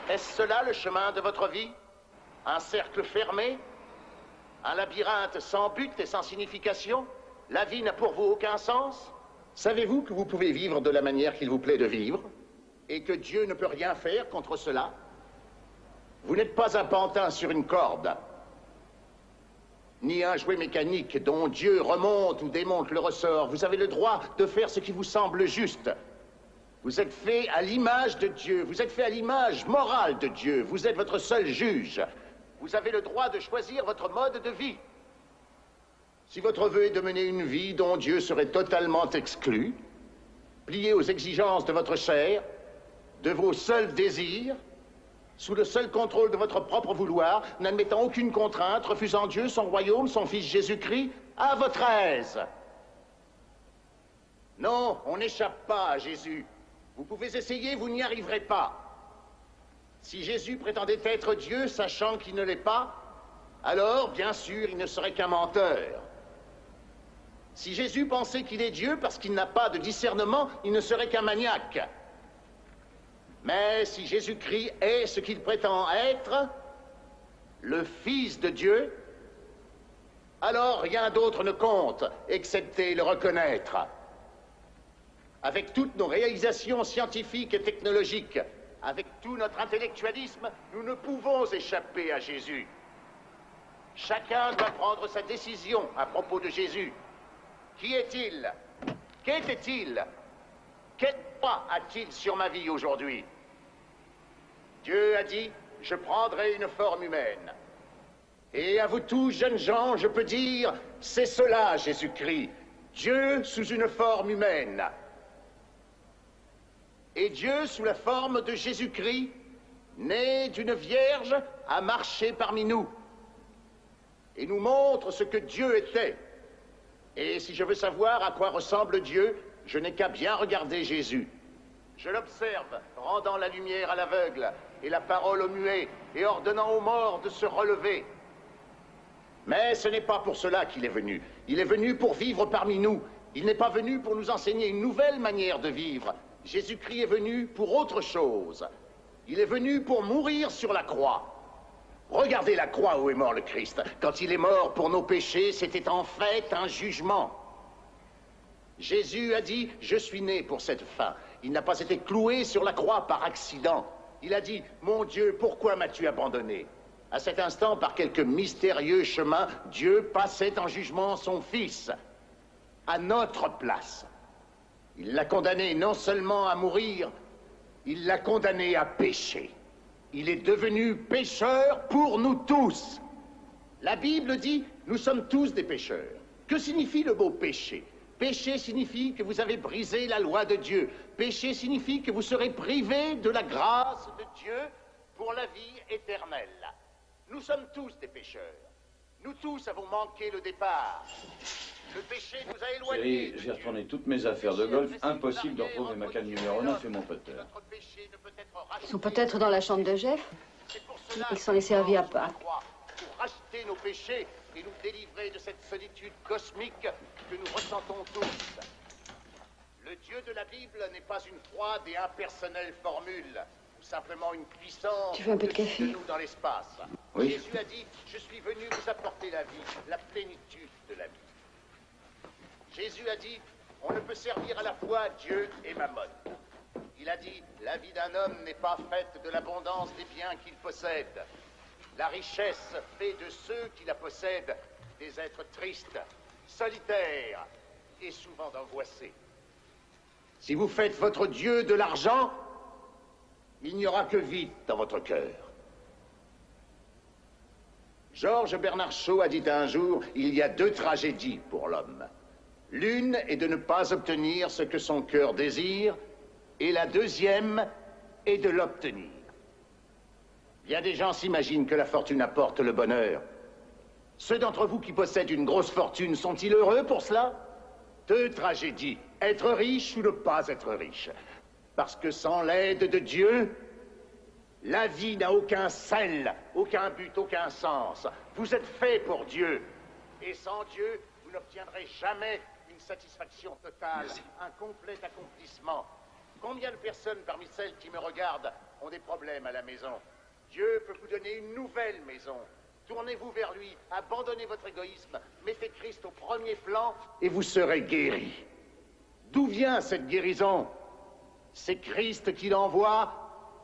Est-ce cela le chemin de votre vie? Un cercle fermé? Un labyrinthe sans but et sans signification? La vie n'a pour vous aucun sens? Savez-vous que vous pouvez vivre de la manière qu'il vous plaît de vivre? Et que Dieu ne peut rien faire contre cela? Vous n'êtes pas un pantin sur une corde, ni un jouet mécanique dont Dieu remonte ou démonte le ressort. Vous avez le droit de faire ce qui vous semble juste. Vous êtes fait à l'image de Dieu, vous êtes fait à l'image morale de Dieu, vous êtes votre seul juge. Vous avez le droit de choisir votre mode de vie. Si votre vœu est de mener une vie dont Dieu serait totalement exclu, plié aux exigences de votre chair, de vos seuls désirs, sous le seul contrôle de votre propre vouloir, n'admettant aucune contrainte, refusant Dieu, son royaume, son Fils Jésus-Christ, à votre aise. Non, on n'échappe pas à Jésus. Vous pouvez essayer, vous n'y arriverez pas. Si Jésus prétendait être Dieu, sachant qu'il ne l'est pas, alors, bien sûr, il ne serait qu'un menteur. Si Jésus pensait qu'il est Dieu parce qu'il n'a pas de discernement, il ne serait qu'un maniaque. Mais si Jésus-Christ est ce qu'il prétend être, le Fils de Dieu, alors rien d'autre ne compte, excepté le reconnaître. Avec toutes nos réalisations scientifiques et technologiques, avec tout notre intellectualisme, nous ne pouvons échapper à Jésus. Chacun doit prendre sa décision à propos de Jésus. Qui est-il? Qu'était-il? Quel poids a-t-il sur ma vie aujourd'hui? Dieu a dit, je prendrai une forme humaine. Et à vous tous, jeunes gens, je peux dire, c'est cela, Jésus-Christ. Dieu sous une forme humaine. Et Dieu, sous la forme de Jésus-Christ, né d'une vierge, a marché parmi nous. Et nous montre ce que Dieu était. Et si je veux savoir à quoi ressemble Dieu, je n'ai qu'à bien regarder Jésus. Je l'observe, rendant la lumière à l'aveugle, et la parole au muet, et ordonnant aux morts de se relever. Mais ce n'est pas pour cela qu'il est venu. Il est venu pour vivre parmi nous. Il n'est pas venu pour nous enseigner une nouvelle manière de vivre. Jésus-Christ est venu pour autre chose. Il est venu pour mourir sur la croix. Regardez la croix où est mort le Christ. Quand il est mort pour nos péchés, c'était en fait un jugement. Jésus a dit, je suis né pour cette fin. Il n'a pas été cloué sur la croix par accident. Il a dit, mon Dieu, pourquoi m'as-tu abandonné? À cet instant, par quelque mystérieux chemin, Dieu passait en jugement son Fils, à notre place. Il l'a condamné non seulement à mourir, il l'a condamné à pécher. Il est devenu pécheur pour nous tous. La Bible dit, nous sommes tous des pécheurs. Que signifie le mot péché? Péché signifie que vous avez brisé la loi de Dieu. Péché signifie que vous serez privé de la grâce de Dieu pour la vie éternelle. Nous sommes tous des pécheurs. Nous tous avons manqué le départ. Le péché nous a éloignés. J'ai retourné toutes mes affaires de golf. Impossible de retrouver ma canne numéro 9 et mon putter. Ils sont peut-être dans la chambre de Jeff. Ils s'en est servi à part. Pour racheter nos péchés et nous délivrer de cette solitude cosmique que nous ressentons tous. Le Dieu de la Bible n'est pas une froide et impersonnelle formule, ou simplement une puissance Tu veux un peu de café? de nous dans l'espace. Oui. Jésus a dit, je suis venu vous apporter la vie, la plénitude de la vie. Jésus a dit, on ne peut servir à la fois Dieu et Mammon. Il a dit, la vie d'un homme n'est pas faite de l'abondance des biens qu'il possède. La richesse fait de ceux qui la possèdent des êtres tristes, solitaires et souvent angoissés. Si vous faites votre Dieu de l'argent, il n'y aura que vide dans votre cœur. Georges Bernard Shaw a dit un jour, il y a deux tragédies pour l'homme. L'une est de ne pas obtenir ce que son cœur désire, et la deuxième est de l'obtenir. Bien des gens s'imaginent que la fortune apporte le bonheur. Ceux d'entre vous qui possèdent une grosse fortune sont-ils heureux pour cela? Deux tragédies, être riche ou ne pas être riche. Parce que sans l'aide de Dieu, la vie n'a aucun sel, aucun but, aucun sens. Vous êtes fait pour Dieu. Et sans Dieu, vous n'obtiendrez jamais une satisfaction totale, un complet accomplissement. Combien de personnes parmi celles qui me regardent ont des problèmes à la maison. Dieu peut vous donner une nouvelle maison. Tournez-vous vers lui, abandonnez votre égoïsme, mettez Christ au premier plan et vous serez guéris. D'où vient cette guérison? C'est Christ qui l'envoie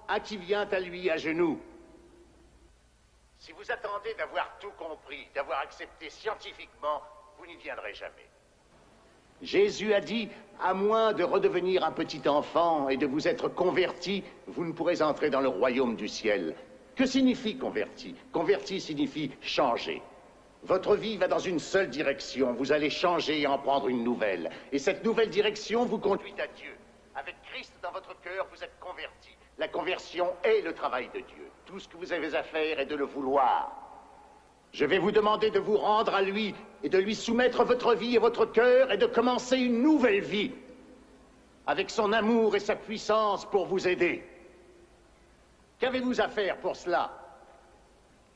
à qui vient à lui à genoux. Si vous attendez d'avoir tout compris, d'avoir accepté scientifiquement, vous n'y viendrez jamais. Jésus a dit, à moins de redevenir un petit enfant et de vous être converti, vous ne pourrez entrer dans le royaume du ciel. Que signifie converti? Converti signifie changer. Votre vie va dans une seule direction. Vous allez changer et en prendre une nouvelle. Et cette nouvelle direction vous conduit à Dieu. Avec Christ dans votre cœur, vous êtes converti. La conversion est le travail de Dieu. Tout ce que vous avez à faire est de le vouloir. Je vais vous demander de vous rendre à lui et de lui soumettre votre vie et votre cœur et de commencer une nouvelle vie avec son amour et sa puissance pour vous aider. Qu'avez-vous à faire pour cela?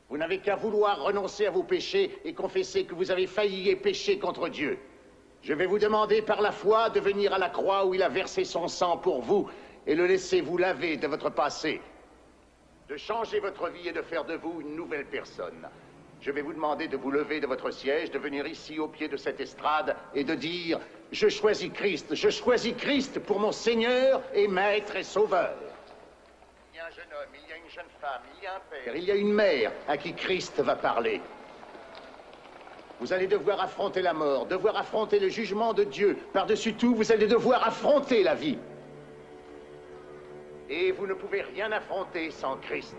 Vous n'avez qu'à vouloir renoncer à vos péchés et confesser que vous avez failli et péché contre Dieu. Je vais vous demander par la foi de venir à la croix où il a versé son sang pour vous et le laisser vous laver de votre passé, de changer votre vie et de faire de vous une nouvelle personne. Je vais vous demander de vous lever de votre siège, de venir ici au pied de cette estrade et de dire « Je choisis Christ pour mon Seigneur et Maître et Sauveur ». Il y a un jeune homme, il y a une jeune femme, il y a un père, il y a une mère à qui Christ va parler. Vous allez devoir affronter la mort, devoir affronter le jugement de Dieu. Par-dessus tout, vous allez devoir affronter la vie. Et vous ne pouvez rien affronter sans Christ.